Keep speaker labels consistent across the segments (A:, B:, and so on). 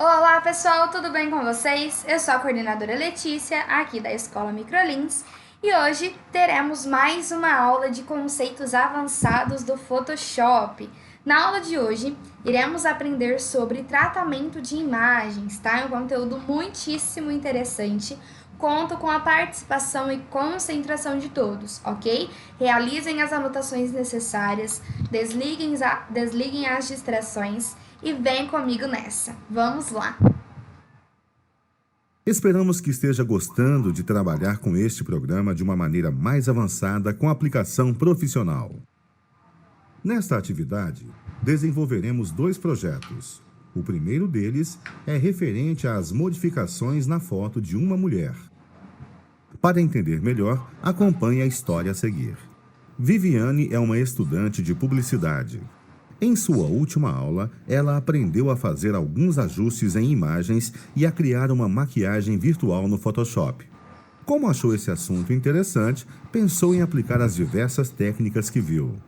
A: Olá pessoal, tudo bem com vocês? Eu sou a coordenadora Letícia, aqui da Escola Microlins, e hoje teremos mais uma aula de conceitos avançados do Photoshop. Na aula de hoje, iremos aprender sobre tratamento de imagens, tá? É um conteúdo muitíssimo interessante. Conto com a participação e concentração de todos, ok? Realizem as anotações necessárias, desliguem as distrações e vem comigo nessa. Vamos lá!
B: Esperamos que esteja gostando de trabalhar com este programa de uma maneira mais avançada com aplicação profissional. Nesta atividade, desenvolveremos dois projetos. O primeiro deles é referente às modificações na foto de uma mulher. Para entender melhor, acompanhe a história a seguir. Viviane é uma estudante de publicidade. Em sua última aula, ela aprendeu a fazer alguns ajustes em imagens e a criar uma maquiagem virtual no Photoshop. Como achou esse assunto interessante, pensou em aplicar as diversas técnicas que viu.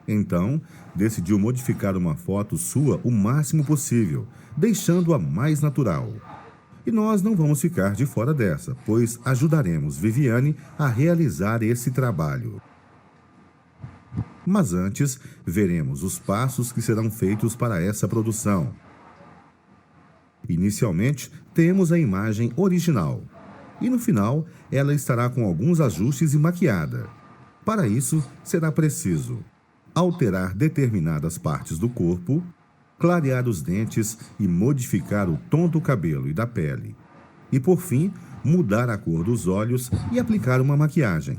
B: Então, decidiu modificar uma foto sua o máximo possível, deixando-a mais natural. E nós não vamos ficar de fora dessa, pois ajudaremos Viviane a realizar esse trabalho. Mas antes, veremos os passos que serão feitos para essa produção. Inicialmente, temos a imagem original. E no final, ela estará com alguns ajustes e maquiada. Para isso, será preciso alterar determinadas partes do corpo, clarear os dentes e modificar o tom do cabelo e da pele. E, por fim, mudar a cor dos olhos e aplicar uma maquiagem.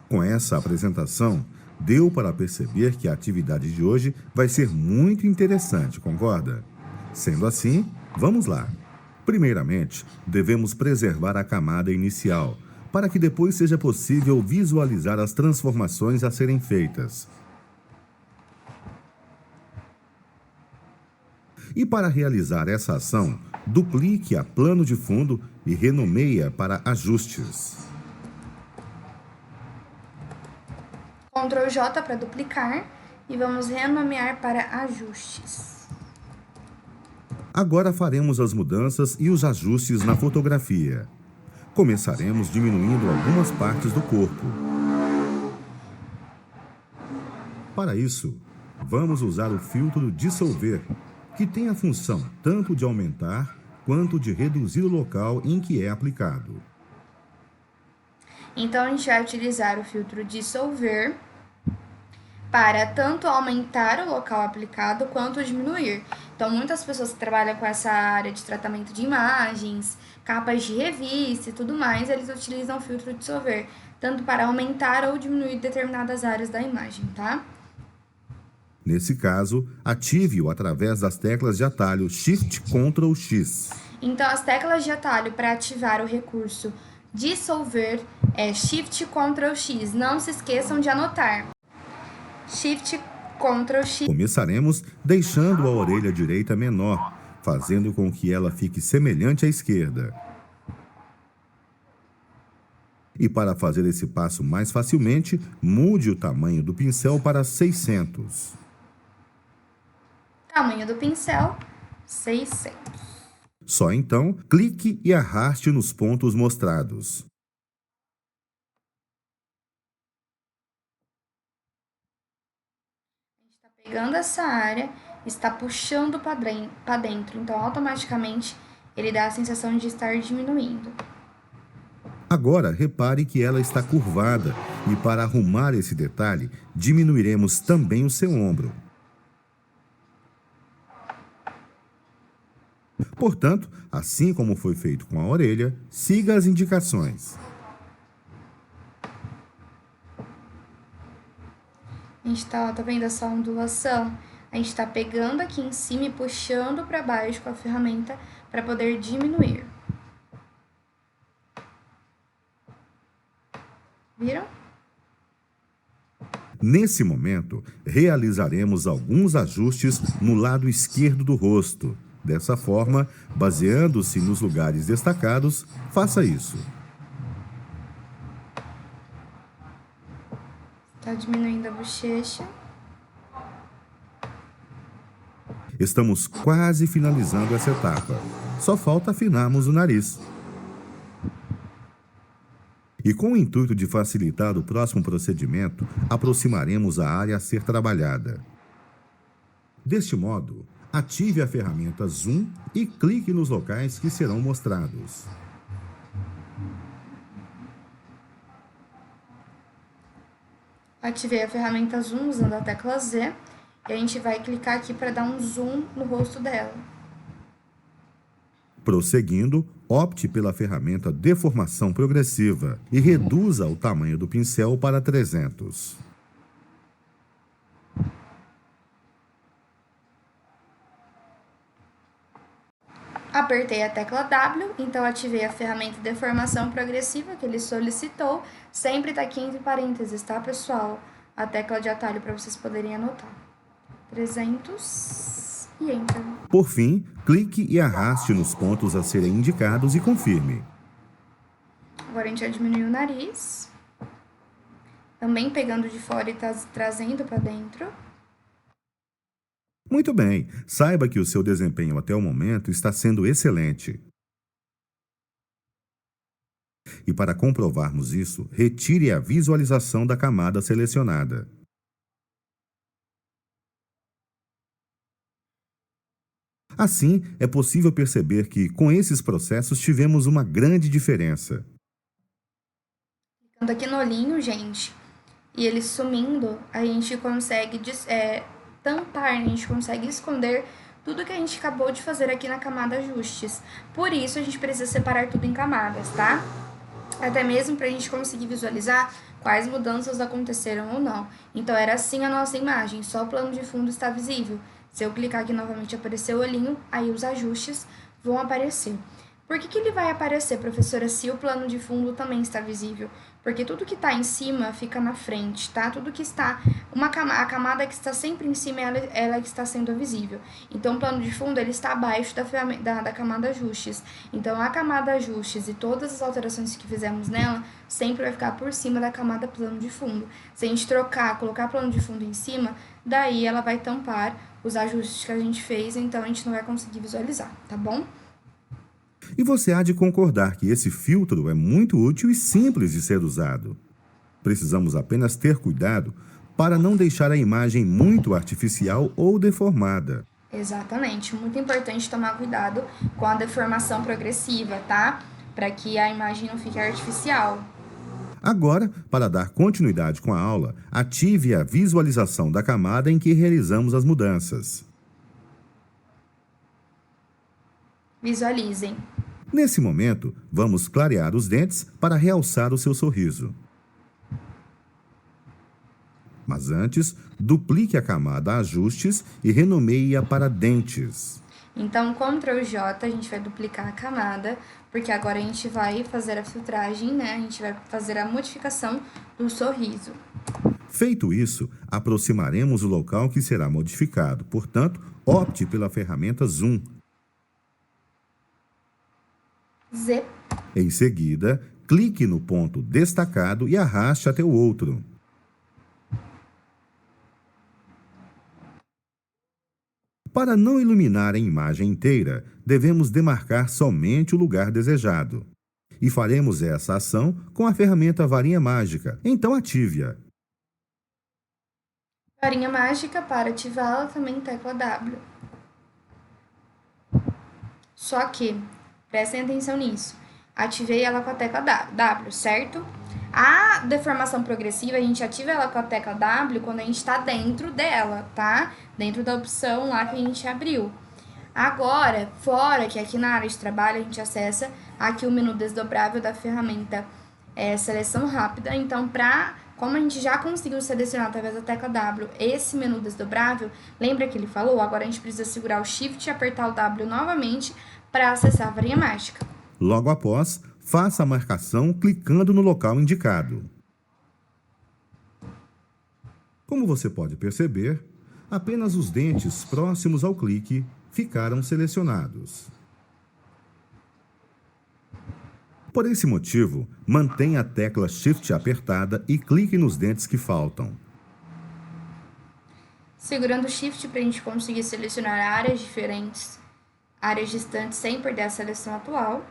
B: Com essa apresentação, deu para perceber que a atividade de hoje vai ser muito interessante, concorda? Sendo assim, vamos lá. Primeiramente, devemos preservar a camada inicial, para que depois seja possível visualizar as transformações a serem feitas. E para realizar essa ação, duplique a plano de fundo e renomeie-a para Ajustes.
A: Ctrl J para duplicar e vamos renomear para Ajustes.
B: Agora faremos as mudanças e os ajustes na fotografia. Começaremos diminuindo algumas partes do corpo. Para isso, vamos usar o filtro Dissolver, que tem a função tanto de aumentar quanto de reduzir o local em que é aplicado.
A: Então, a gente vai utilizar o filtro Dissolver para tanto aumentar o local aplicado quanto diminuir. Então, muitas pessoas que trabalham com essa área de tratamento de imagens, capas de revista e tudo mais, eles utilizam o filtro Dissolver, tanto para aumentar ou diminuir determinadas áreas da imagem, tá?
B: Nesse caso, ative-o através das teclas de atalho Shift Ctrl X.
A: Então, as teclas de atalho para ativar o recurso Dissolver é Shift Ctrl X. Não se esqueçam de anotar. Shift Ctrl X.
B: Começaremos deixando a orelha direita menor, fazendo com que ela fique semelhante à esquerda. E para fazer esse passo mais facilmente, mude o tamanho do pincel para 600.
A: Tamanho do pincel, 600.
B: Só então, clique e arraste nos pontos mostrados.
A: Está pegando essa área, está puxando para dentro, então automaticamente ele dá a sensação de estar diminuindo.
B: Agora, repare que ela está curvada e para arrumar esse detalhe, diminuiremos também o seu ombro. Portanto, assim como foi feito com a orelha, siga as indicações.
A: A gente tá vendo essa ondulação? A gente está pegando aqui em cima e puxando para baixo com a ferramenta para poder diminuir. Viram?
B: Nesse momento, realizaremos alguns ajustes no lado esquerdo do rosto. Dessa forma, baseando-se nos lugares destacados, faça isso.
A: Está diminuindo a bochecha.
B: Estamos quase finalizando essa etapa. Só falta afinarmos o nariz. E com o intuito de facilitar o próximo procedimento, aproximaremos a área a ser trabalhada. Deste modo, ative a ferramenta Zoom e clique nos locais que serão mostrados.
A: Ativei a ferramenta Zoom usando a tecla Z e a gente vai clicar aqui para dar um zoom no rosto dela.
B: Prosseguindo, opte pela ferramenta Deformação Progressiva e reduza o tamanho do pincel para 300.
A: Apertei a tecla W, então ativei a ferramenta Deformação Progressiva que ele solicitou. Sempre está aqui entre parênteses, tá, pessoal? A tecla de atalho para vocês poderem anotar. 300 e Enter.
B: Por fim, clique e arraste nos pontos a serem indicados e confirme.
A: Agora a gente vai diminuir o nariz. Também pegando de fora e trazendo para dentro.
B: Muito bem, saiba que o seu desempenho até o momento está sendo excelente. E para comprovarmos isso, retire a visualização da camada selecionada. Assim, é possível perceber que, com esses processos, tivemos uma grande diferença.
A: Clicando aqui no olhinho, gente, e ele sumindo, a gente consegue tampar, a gente consegue esconder tudo que a gente acabou de fazer aqui na camada ajustes. Por isso, a gente precisa separar tudo em camadas, tá? Até mesmo para a gente conseguir visualizar quais mudanças aconteceram ou não. Então, era assim a nossa imagem, só o plano de fundo está visível. Se eu clicar aqui novamente e aparecer o olhinho, aí os ajustes vão aparecer. Por que ele vai aparecer, professora, se o plano de fundo também está visível? Porque tudo que está em cima fica na frente, tá? Tudo que está... a camada que está sempre em cima, ela que está sendo visível. Então, o plano de fundo, ele está abaixo da camada ajustes. Então, a camada ajustes e todas as alterações que fizemos nela, sempre vai ficar por cima da camada plano de fundo. Se a gente colocar plano de fundo em cima, daí ela vai tampar os ajustes que a gente fez, então a gente não vai conseguir visualizar, tá bom?
B: E você há de concordar que esse filtro é muito útil e simples de ser usado. Precisamos apenas ter cuidado para não deixar a imagem muito artificial ou deformada.
A: Exatamente, muito importante tomar cuidado com a deformação progressiva, tá? Para que a imagem não fique artificial.
B: Agora, para dar continuidade com a aula, ative a visualização da camada em que realizamos as mudanças.
A: Visualizem.
B: Nesse momento, vamos clarear os dentes para realçar o seu sorriso. Mas antes, duplique a camada Ajustes e renomeie-a para Dentes.
A: Então, Ctrl J, a gente vai duplicar a camada, porque agora a gente vai fazer a filtragem, né? A gente vai fazer a modificação do sorriso.
B: Feito isso, aproximaremos o local que será modificado. Portanto, opte pela ferramenta Zoom.
A: Z.
B: Em seguida, clique no ponto destacado e arraste até o outro. Para não iluminar a imagem inteira, devemos demarcar somente o lugar desejado. E faremos essa ação com a ferramenta Varinha Mágica, então ative-a.
A: Varinha Mágica, para ativá-la, também tecla W. Só que, prestem atenção nisso, ativei ela com a tecla W, certo? A deformação progressiva, a gente ativa ela com a tecla W quando a gente está dentro dela, tá? Dentro da opção lá que a gente abriu. Agora, fora, que aqui na área de trabalho, a gente acessa aqui o menu desdobrável da ferramenta Seleção Rápida. Então, como a gente já conseguiu selecionar através da tecla W esse menu desdobrável, lembra que ele falou? Agora a gente precisa segurar o Shift e apertar o W novamente para acessar a varinha mágica.
B: Logo após, faça a marcação clicando no local indicado. Como você pode perceber, apenas os dentes próximos ao clique ficaram selecionados. Por esse motivo, mantenha a tecla Shift apertada e clique nos dentes que faltam.
A: segurando o Shift para a gente conseguir selecionar áreas diferentes, áreas distantes sem perder a seleção atual.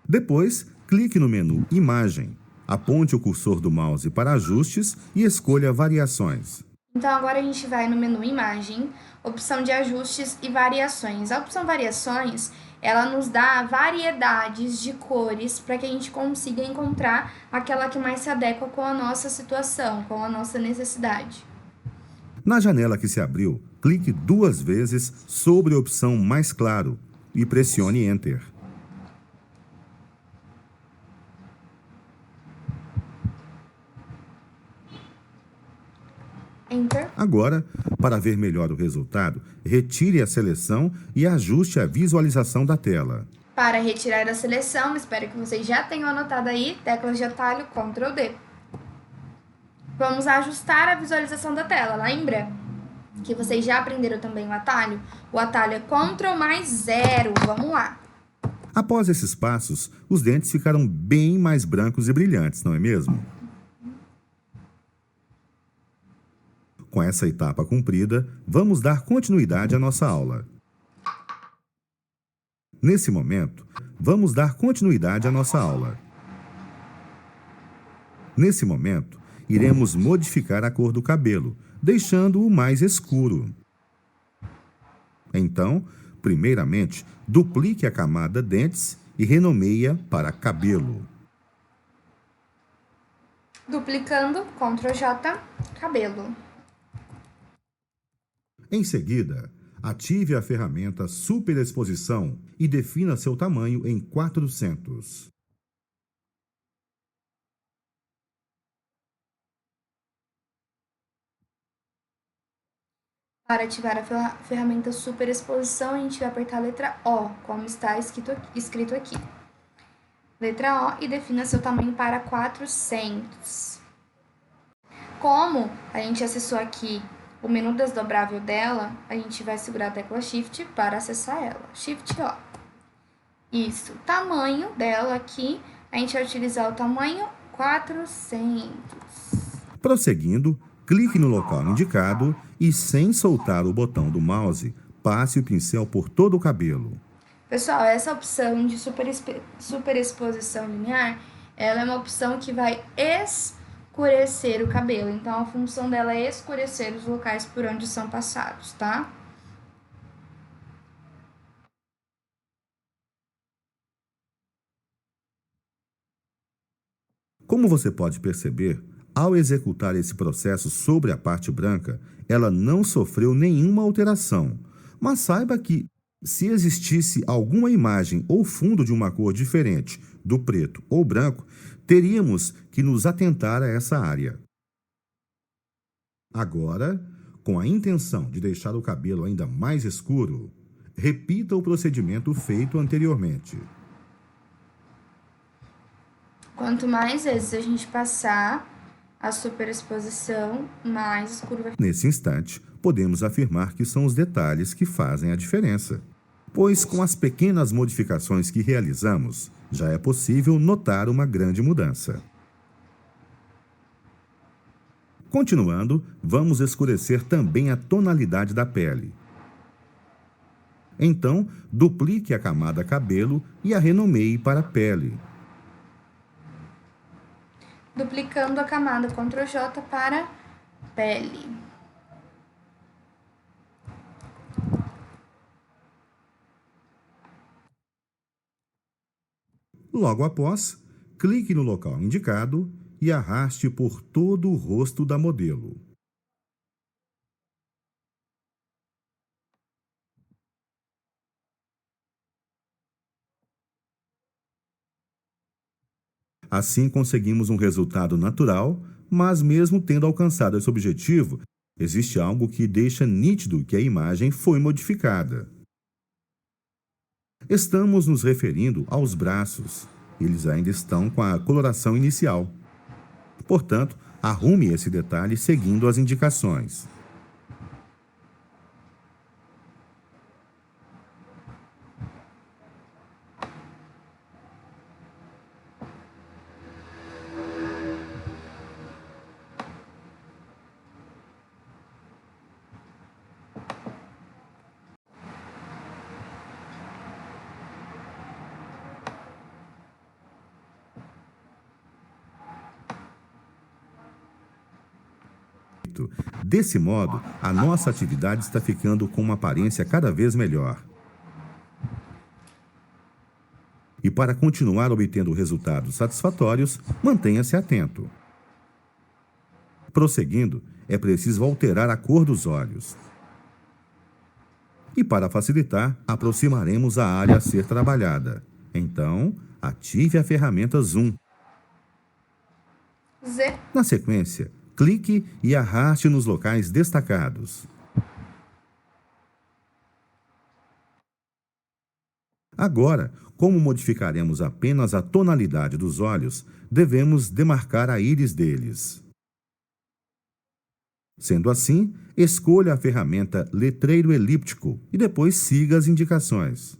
B: Depois, clique no menu Imagem, aponte o cursor do mouse para Ajustes e escolha Variações.
A: Então agora a gente vai no menu Imagem, opção de Ajustes e Variações. A opção Variações, ela nos dá variedades de cores para que a gente consiga encontrar aquela que mais se adequa com a nossa situação, com a nossa necessidade.
B: Na janela que se abriu, clique 2 vezes sobre a opção Mais Claro e pressione Enter.
A: Enter.
B: Agora, para ver melhor o resultado, retire a seleção e ajuste a visualização da tela.
A: Para retirar a seleção, espero que vocês já tenham anotado aí, teclas de atalho Ctrl D. Vamos ajustar a visualização da tela, lembra? Que vocês já aprenderam também o atalho? O atalho é Ctrl mais 0, vamos lá.
B: Após esses passos, os dentes ficaram bem mais brancos e brilhantes, não é mesmo? Com essa etapa cumprida, vamos dar continuidade à nossa aula. Nesse momento, vamos dar continuidade à nossa aula. Nesse momento, iremos modificar a cor do cabelo, deixando-o mais escuro. Então, primeiramente, duplique a camada dentes e renomeie-a para cabelo.
A: Duplicando, Ctrl J, cabelo.
B: Em seguida, ative a ferramenta Superexposição e defina seu tamanho em 400.
A: Para ativar a ferramenta Superexposição, a gente vai apertar a letra O, como está escrito aqui. Letra O e defina seu tamanho para 400. Como a gente acessou aqui o menu desdobrável dela, a gente vai segurar a tecla Shift para acessar ela. Shift O. Isso. Tamanho dela aqui, a gente vai utilizar o tamanho 400.
B: Prosseguindo, clique no local indicado e, sem soltar o botão do mouse, passe o pincel por todo o cabelo.
A: Pessoal, essa opção de superexposição linear, ela é uma opção que vai escurecer o cabelo. Então, a função dela é escurecer os locais por onde são passados, tá?
B: Como você pode perceber, ao executar esse processo sobre a parte branca, ela não sofreu nenhuma alteração. Mas saiba que, se existisse alguma imagem ou fundo de uma cor diferente do preto ou branco, teríamos que nos atentar a essa área. Agora, com a intenção de deixar o cabelo ainda mais escuro, repita o procedimento feito anteriormente.
A: Quanto mais vezes a gente passar a superexposição, mais escuro vai ficar.
B: Nesse instante, podemos afirmar que são os detalhes que fazem a diferença, pois com as pequenas modificações que realizamos, já é possível notar uma grande mudança. Continuando, vamos escurecer também a tonalidade da pele. Então, duplique a camada cabelo e a renomeie para pele.
A: Duplicando a camada Ctrl J para pele.
B: Logo após, clique no local indicado e arraste por todo o rosto da modelo. Assim conseguimos um resultado natural, mas mesmo tendo alcançado esse objetivo, existe algo que deixa nítido que a imagem foi modificada. Estamos nos referindo aos braços. Eles ainda estão com a coloração inicial. Portanto, arrume esse detalhe seguindo as indicações. Desse modo, a nossa atividade está ficando com uma aparência cada vez melhor. E para continuar obtendo resultados satisfatórios, mantenha-se atento. Prosseguindo, é preciso alterar a cor dos olhos. E para facilitar, aproximaremos a área a ser trabalhada. Então, ative a ferramenta Zoom.
A: Z.
B: Na sequência, clique e arraste nos locais destacados. Agora, como modificaremos apenas a tonalidade dos olhos, devemos demarcar a íris deles. Sendo assim, escolha a ferramenta Letreiro Elíptico e depois siga as indicações.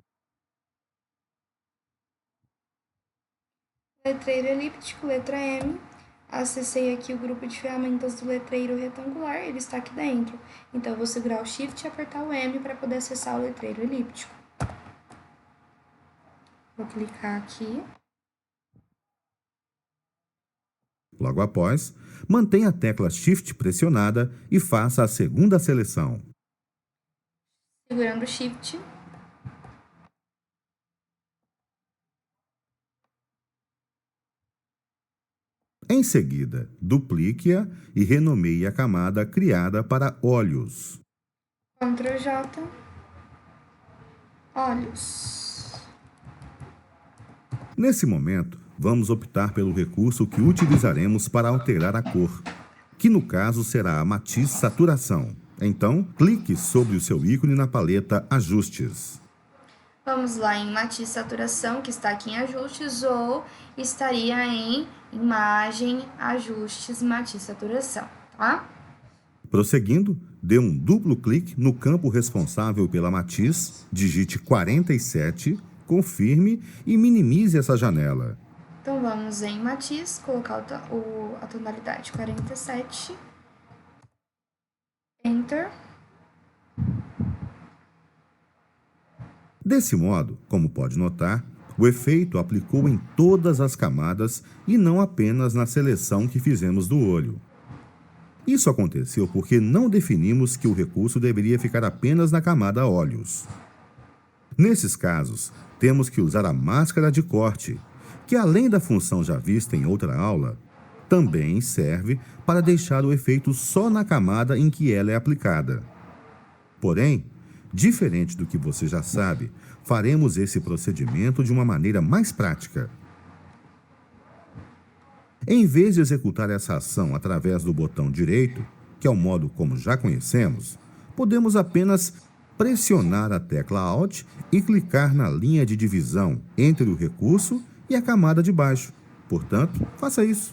A: Letreiro elíptico, letra M. Acessei aqui o grupo de ferramentas do letreiro retangular, ele está aqui dentro. Então, eu vou segurar o Shift e apertar o M para poder acessar o letreiro elíptico. Vou clicar aqui.
B: Logo após, mantenha a tecla Shift pressionada e faça a segunda seleção.
A: Segurando o Shift.
B: Em seguida, duplique-a e renomeie a camada criada para olhos.
A: Ctrl J. Olhos.
B: Nesse momento, vamos optar pelo recurso que utilizaremos para alterar a cor, que no caso será a matiz saturação. Então, clique sobre o seu ícone na paleta Ajustes.
A: Vamos lá em matiz saturação, que está aqui em ajustes, ou estaria em imagem, ajustes, matiz saturação, tá?
B: Prosseguindo, dê um duplo clique no campo responsável pela matiz, digite 47, confirme e minimize essa janela.
A: Então, vamos em matiz, colocar a tonalidade 47, Enter.
B: Desse modo, como pode notar, o efeito aplicou em todas as camadas e não apenas na seleção que fizemos do olho. Isso aconteceu porque não definimos que o recurso deveria ficar apenas na camada olhos. Nesses casos, temos que usar a máscara de corte, que além da função já vista em outra aula, também serve para deixar o efeito só na camada em que ela é aplicada. Porém, diferente do que você já sabe, faremos esse procedimento de uma maneira mais prática. Em vez de executar essa ação através do botão direito, que é o modo como já conhecemos, podemos apenas pressionar a tecla Alt e clicar na linha de divisão entre o recurso e a camada de baixo. Portanto, faça isso.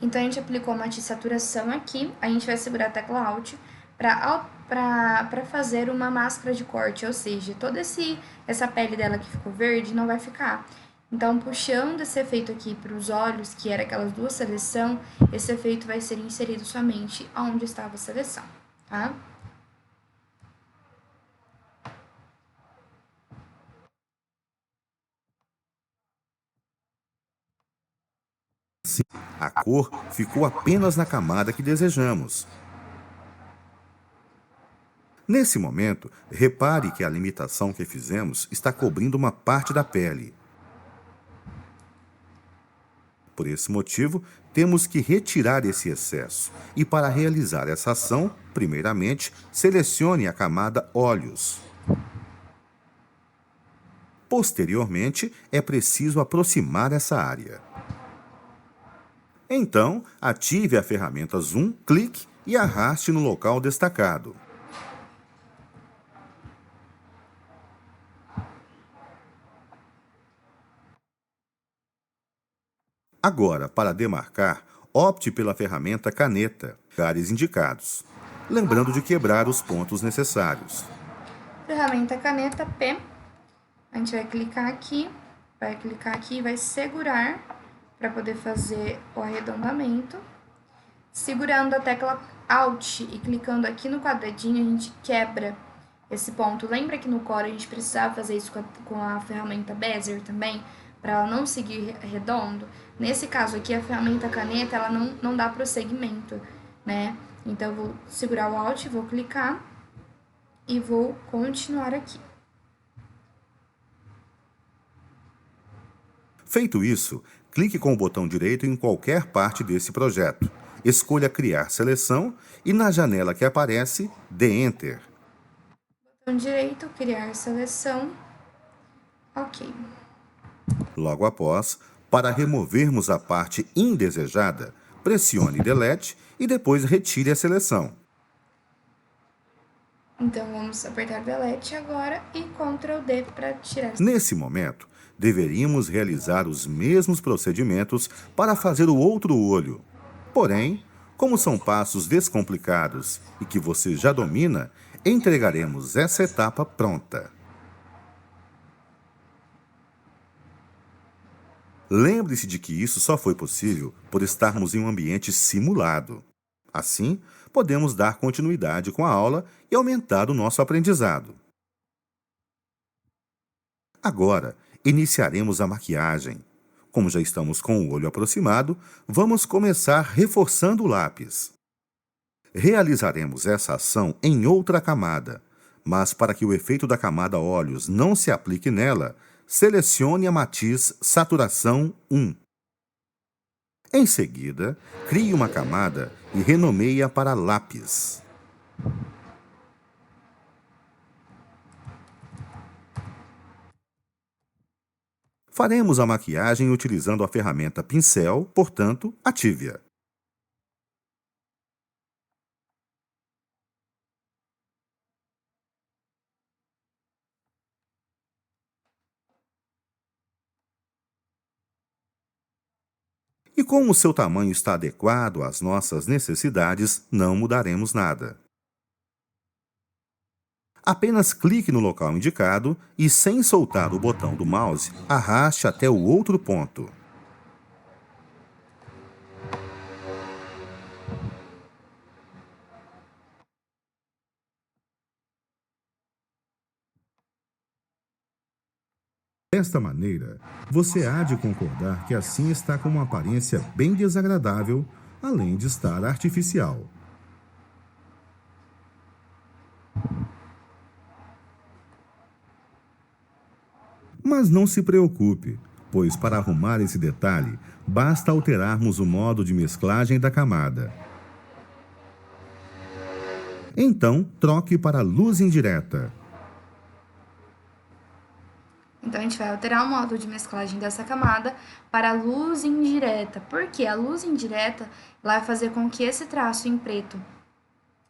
A: Então, a gente aplicou matiz saturação aqui, a gente vai segurar a tecla Alt para fazer uma máscara de corte, ou seja, toda essa pele dela que ficou verde não vai ficar. Então, puxando esse efeito aqui para os olhos, que era aquelas duas seleções, esse efeito vai ser inserido somente onde estava a seleção, tá?
B: Assim, a cor ficou apenas na camada que desejamos. Nesse momento, repare que a limitação que fizemos está cobrindo uma parte da pele. Por esse motivo, temos que retirar esse excesso. E para realizar essa ação, primeiramente, selecione a camada Olhos. Posteriormente, é preciso aproximar essa área. Então, ative a ferramenta Zoom, clique e arraste no local destacado. Agora, para demarcar, opte pela ferramenta Caneta, lugares indicados, lembrando de quebrar os pontos necessários.
A: Ferramenta Caneta P, a gente vai clicar aqui e vai segurar para poder fazer o arredondamento. Segurando a tecla Alt e clicando aqui no quadradinho, a gente quebra esse ponto. Lembra que no Core a gente precisava fazer isso com a ferramenta Bezier também, para ela não seguir redondo? Nesse caso aqui, a ferramenta caneta, ela não dá prosseguimento, né? Então, eu vou segurar o Alt, vou clicar e vou continuar aqui.
B: Feito isso, clique com o botão direito em qualquer parte desse projeto. Escolha Criar Seleção e na janela que aparece, dê Enter.
A: Botão direito, criar seleção. Ok.
B: Logo após, para removermos a parte indesejada, pressione Delete e depois retire a seleção.
A: Então, vamos apertar Delete agora e Ctrl D para tirar.
B: Nesse momento, deveríamos realizar os mesmos procedimentos para fazer o outro olho. Porém, como são passos descomplicados e que você já domina, entregaremos essa etapa pronta. Lembre-se de que isso só foi possível por estarmos em um ambiente simulado. Assim, podemos dar continuidade com a aula e aumentar o nosso aprendizado. Agora, iniciaremos a maquiagem. Como já estamos com o olho aproximado, vamos começar reforçando o lápis. Realizaremos essa ação em outra camada, mas para que o efeito da camada olhos não se aplique nela, selecione a matiz Saturação 1. Em seguida, crie uma camada e renomeie-a para Lápis. Faremos a maquiagem utilizando a ferramenta Pincel, portanto, ative-a. E como o seu tamanho está adequado às nossas necessidades, não mudaremos nada. Apenas clique no local indicado e, sem soltar o botão do mouse, arraste até o outro ponto. Desta maneira, você há de concordar que assim está com uma aparência bem desagradável, além de estar artificial. Mas não se preocupe, pois para arrumar esse detalhe, basta alterarmos o modo de mesclagem da camada. Então, troque para luz indireta.
A: Então, a gente vai alterar o modo de mesclagem dessa camada para luz indireta. Porque a luz indireta vai fazer com que esse traço em preto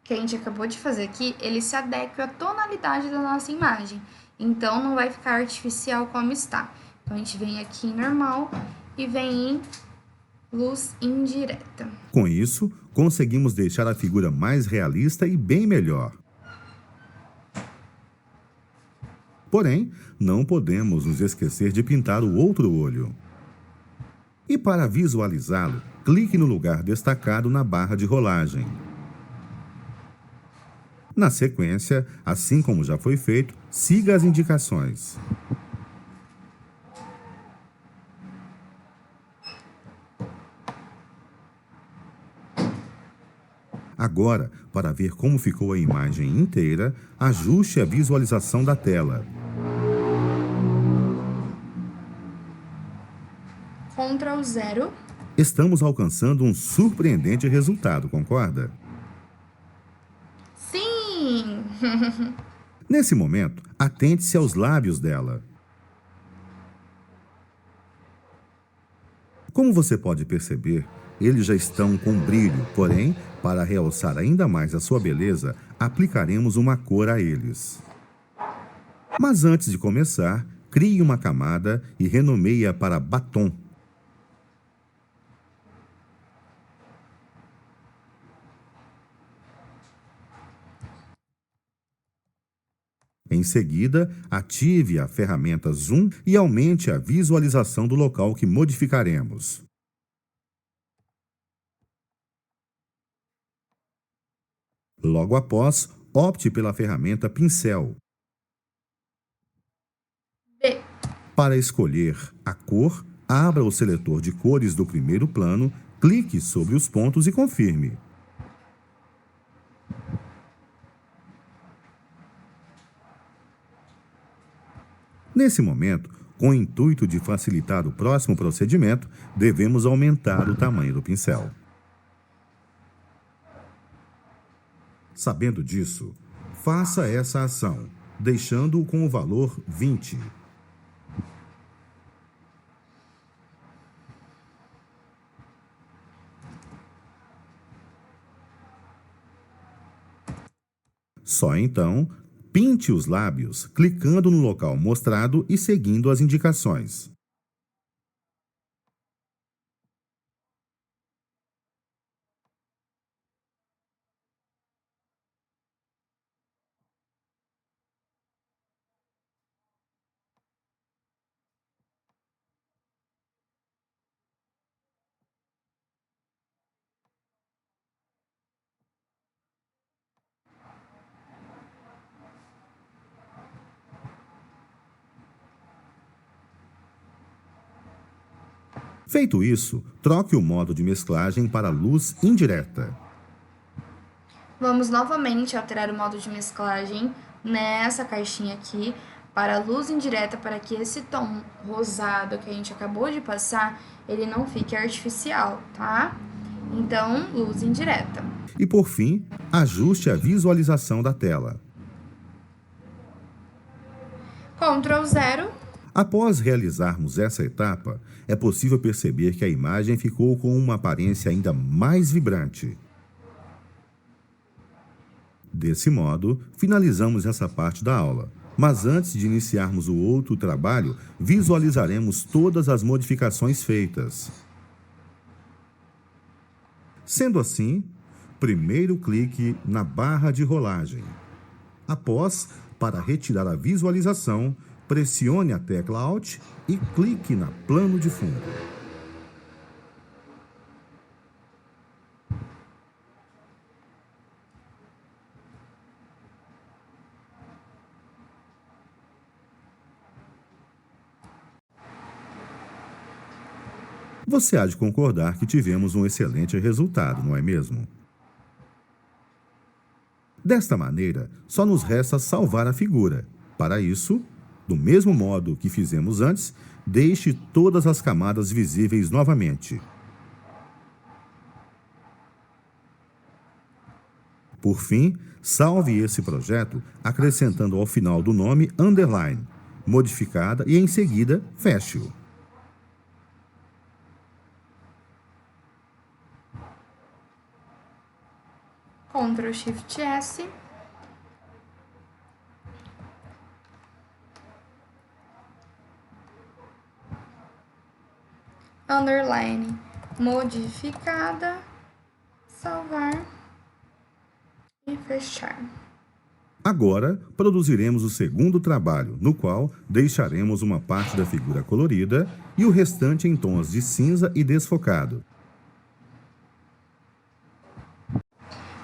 A: que a gente acabou de fazer aqui, ele se adeque à tonalidade da nossa imagem. Então, não vai ficar artificial como está. Então, a gente vem aqui em normal e vem em luz indireta.
B: Com isso, conseguimos deixar a figura mais realista e bem melhor. Porém, não podemos nos esquecer de pintar o outro olho. E para visualizá-lo, clique no lugar destacado na barra de rolagem. Na sequência, assim como já foi feito, siga as indicações. Agora, para ver como ficou a imagem inteira, ajuste a visualização da tela.
A: Ctrl 0.
B: Estamos alcançando um surpreendente resultado, concorda?
A: Sim!
B: Nesse momento, atente-se aos lábios dela. Como você pode perceber, eles já estão com brilho, porém, para realçar ainda mais a sua beleza, aplicaremos uma cor a eles. Mas antes de começar, crie uma camada e renomeie-a para batom. Em seguida, ative a ferramenta Zoom e aumente a visualização do local que modificaremos. Logo após, opte pela ferramenta Pincel.
A: B.
B: Para escolher a cor, abra o seletor de cores do primeiro plano, clique sobre os pontos e confirme. Nesse momento, com o intuito de facilitar o próximo procedimento, devemos aumentar o tamanho do pincel. Sabendo disso, faça essa ação, deixando-o com o valor 20. Só então, pinte os lábios clicando no local mostrado e seguindo as indicações. Feito isso, troque o modo de mesclagem para luz indireta.
A: Vamos novamente alterar o modo de mesclagem nessa caixinha aqui para luz indireta, para que esse tom rosado que a gente acabou de passar, ele não fique artificial, tá? Então, luz indireta.
B: E por fim, ajuste a visualização da tela.
A: Ctrl 0.
B: Após realizarmos essa etapa, é possível perceber que a imagem ficou com uma aparência ainda mais vibrante. Desse modo, finalizamos essa parte da aula. Mas antes de iniciarmos o outro trabalho, visualizaremos todas as modificações feitas. Sendo assim, primeiro clique na barra de rolagem. Após, para retirar a visualização, pressione a tecla Alt e clique na plano de fundo. Você há de concordar que tivemos um excelente resultado, não é mesmo? Desta maneira, só nos resta salvar a figura. Para isso, do mesmo modo que fizemos antes, deixe todas as camadas visíveis novamente. Por fim, salve esse projeto acrescentando ao final do nome underline, modificada e em seguida feche-o.
A: Ctrl Shift S. Underline modificada, salvar e fechar.
B: Agora, produziremos o segundo trabalho, no qual deixaremos uma parte da figura colorida e o restante em tons de cinza e desfocado.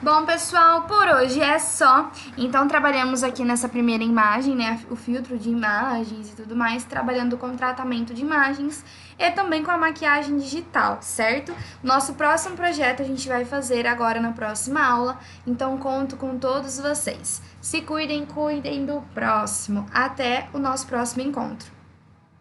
A: Bom, pessoal, por hoje é só. Então, trabalhamos aqui nessa primeira imagem, né, o filtro de imagens e tudo mais, trabalhando com tratamento de imagens e também com a maquiagem digital, certo? Nosso próximo projeto a gente vai fazer agora na próxima aula, então conto com todos vocês. Se cuidem, cuidem do próximo. Até o nosso próximo encontro.